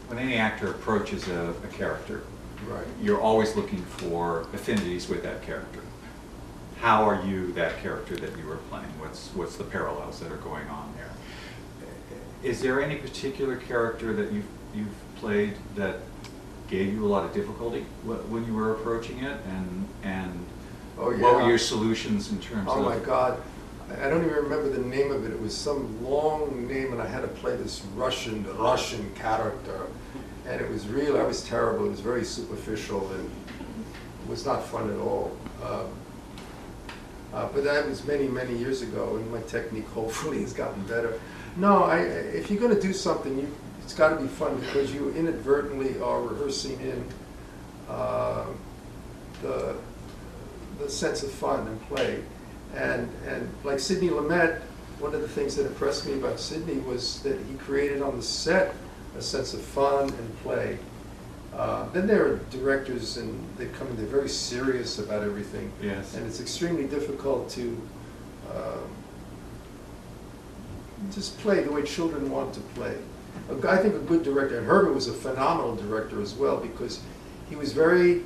when any actor approaches a character, Right. you're always looking for affinities with that character. How are you that character that you are playing? What's the parallels that are going on there? Is there any particular character that you've played that gave you a lot of difficulty when you were approaching it, and Oh, yeah. what were your solutions in terms of? Oh my God, I don't even remember the name of it. It was some long name, and I had to play this Russian character, and it was real. I was terrible. It was very superficial, and it was not fun at all. But that was many years ago, and my technique hopefully has gotten better. No, if you're going to do something, it's got to be fun, because you inadvertently are rehearsing in the sense of fun and play. And like Sidney Lumet, one of the things that impressed me about Sidney was that he created on the set a sense of fun and play. Then there are directors, and they come in, they're very serious about everything. Yes. And it's extremely difficult to just play the way children want to play. I think a good director, and Herbert was a phenomenal director as well, because he was very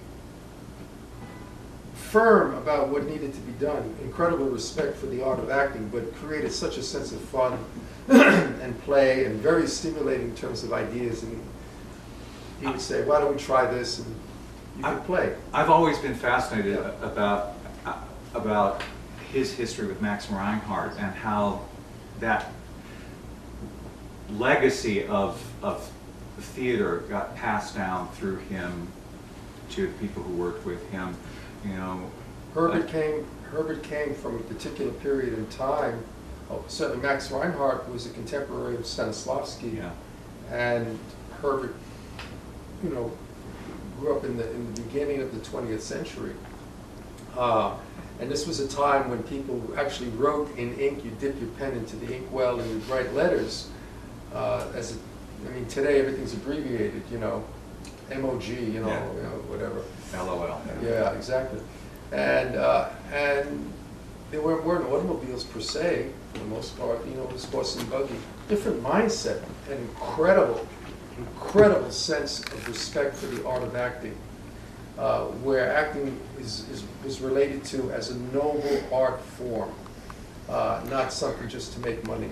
firm about what needed to be done, incredible respect for the art of acting, but created such a sense of fun and play, and very stimulating in terms of ideas. And he would say, why don't we try this, and you could play. I've always been fascinated about his history with Max Reinhardt, and how that legacy of theater got passed down through him to the people who worked with him. You know, Herbert came from a particular period in time. Certainly Max Reinhardt was a contemporary of Stanislavski, yeah. and Herbert, you know, grew up in the beginning of the 20th century. And this was a time when people actually wrote in ink. You dip your pen into the inkwell and you'd write letters. I mean, today everything's abbreviated, you know, MOG, you know, Yeah. whatever. LOL. Yeah, exactly. And there weren't automobiles per se, for the most part. You know, it was horse and buggy. Different mindset, and incredible sense of respect for the art of acting, where acting is related to as a noble art form, not something just to make money.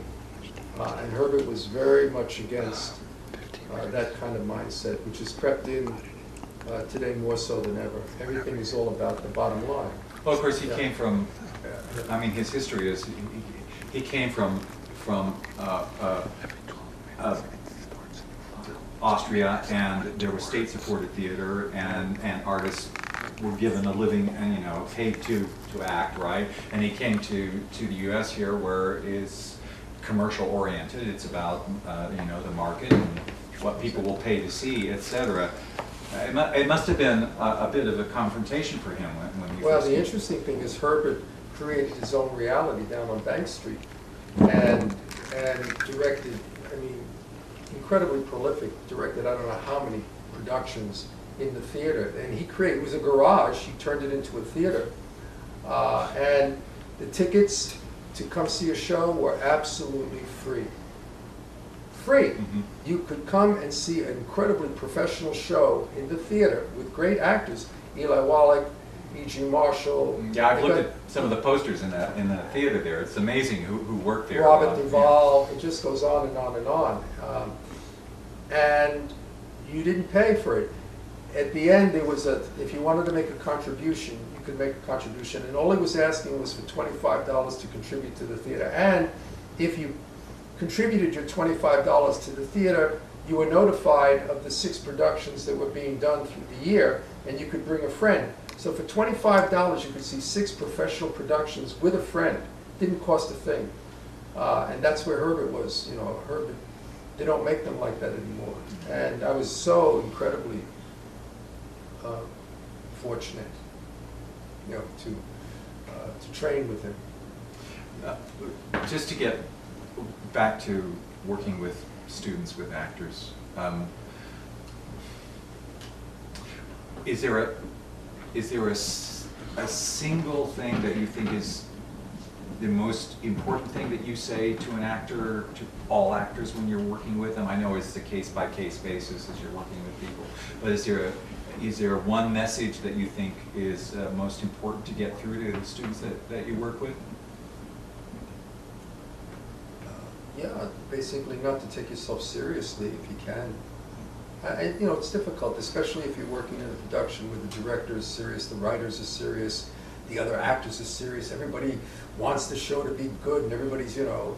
And Herbert was very much against that kind of mindset, which has crept in today more so than ever. Everything is all about the bottom line. Well, of course, he came from. I mean, his history is he came from Austria, and there was state-supported theater, and artists were given a living and, you know, paid to act, right? And he came to the U.S. here, where it's commercial oriented. It's about you know, the market and what people will pay to see, etc. It must have been a bit of a confrontation for him when he Well, first the came. interesting thing is Herbert created his own reality down on Bank Street, and directed, I mean, incredibly prolific, directed I don't know how many productions in the theater. And it was a garage, he turned it into a theater. And the tickets to come see a show were absolutely free. Free. Mm-hmm. You could come and see an incredibly professional show in the theater with great actors, Eli Wallach, E.G. Marshall. Yeah, I've looked at some of the posters in the theater there. It's amazing who worked there. Robert Duvall, it just goes on and on and on. And you didn't pay for it. At the end, there was if you wanted to make a contribution, you could make a contribution. And all he was asking was for $25 to contribute to the theater. And if you contributed your $25 to the theater, you were notified of the 6 productions that were being done through the year, and you could bring a friend. So for $25, you could see 6 professional productions with a friend. Didn't cost a thing. And that's where Herbert was. You know, Herbert, they don't make them like that anymore. And I was so incredibly fortunate, you know, to train with him. Just to get back to working with students, with actors, is there a single thing that you think is the most important thing that you say to an actor, to all actors when you're working with them? I know it's a case-by-case basis as you're working with people, but is there one message that you think is most important to get through to the students that you work with? Yeah, basically not to take yourself seriously if you can. You know, it's difficult, especially if you're working in a production where the director is serious, the writers are serious, the other actors are serious. Everybody wants the show to be good, and everybody's, you know,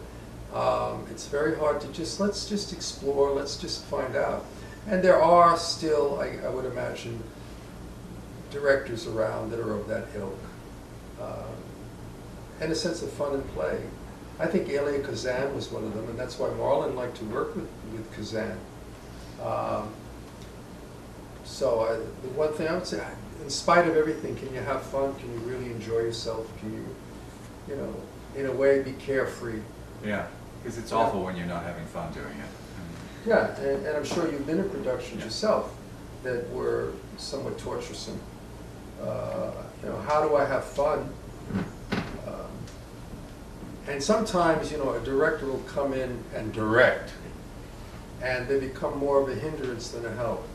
it's very hard to let's just explore, let's just find out. And there are still, I would imagine, directors around that are of that ilk, and a sense of fun and play. I think Elia Kazan was one of them, and that's why Marlon liked to work with Kazan. The one thing I would say, in spite of everything, can you have fun? Can you really enjoy yourself? Can you know, in a way, be carefree? Yeah, because it's awful when you're not having fun doing it. Yeah, and I'm sure you've been in productions yourself that were somewhat torturesome. You know, how do I have fun? And sometimes, you know, a director will come in and direct, and they become more of a hindrance than a help.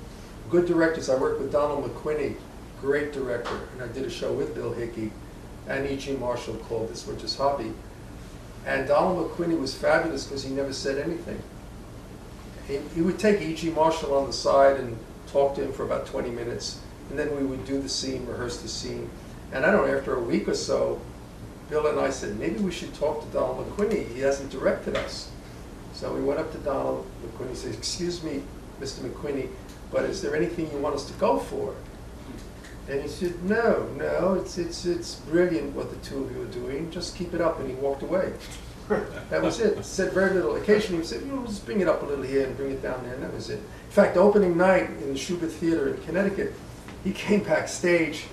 Good directors, I worked with Donald McQuinney, great director, and I did a show with Bill Hickey and E.G. Marshall called This Winter's Hobby. And Donald McQuinney was fabulous because he never said anything. He would take E.G. Marshall on the side and talk to him for about 20 minutes, and then we would do the scene, rehearse the scene. And I don't know, after a week or so, Bill and I said, maybe we should talk to Donald McQuinney. He hasn't directed us. So we went up to Donald McQuinney and said, excuse me, Mr. McQuinney, but is there anything you want us to go for? And he said, no, it's brilliant what the two of you are doing. Just keep it up. And he walked away. That was it. Said very little. Occasionally he said, you know, just bring it up a little here and bring it down there, and that was it. In fact, opening night in the Schubert Theater in Connecticut, he came backstage.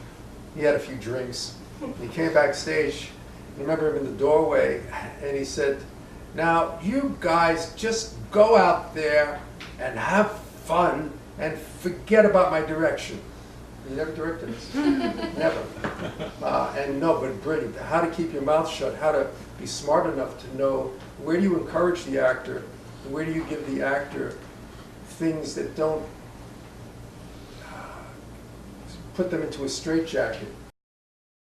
He had a few drinks. He came backstage. I remember him in the doorway, and he said, now you guys just go out there and have fun and forget about my direction. He never directed us. Never. And no, but brilliant. How to keep your mouth shut, how to be smart enough to know where do you encourage the actor, and where do you give the actor things that don't put them into a straitjacket.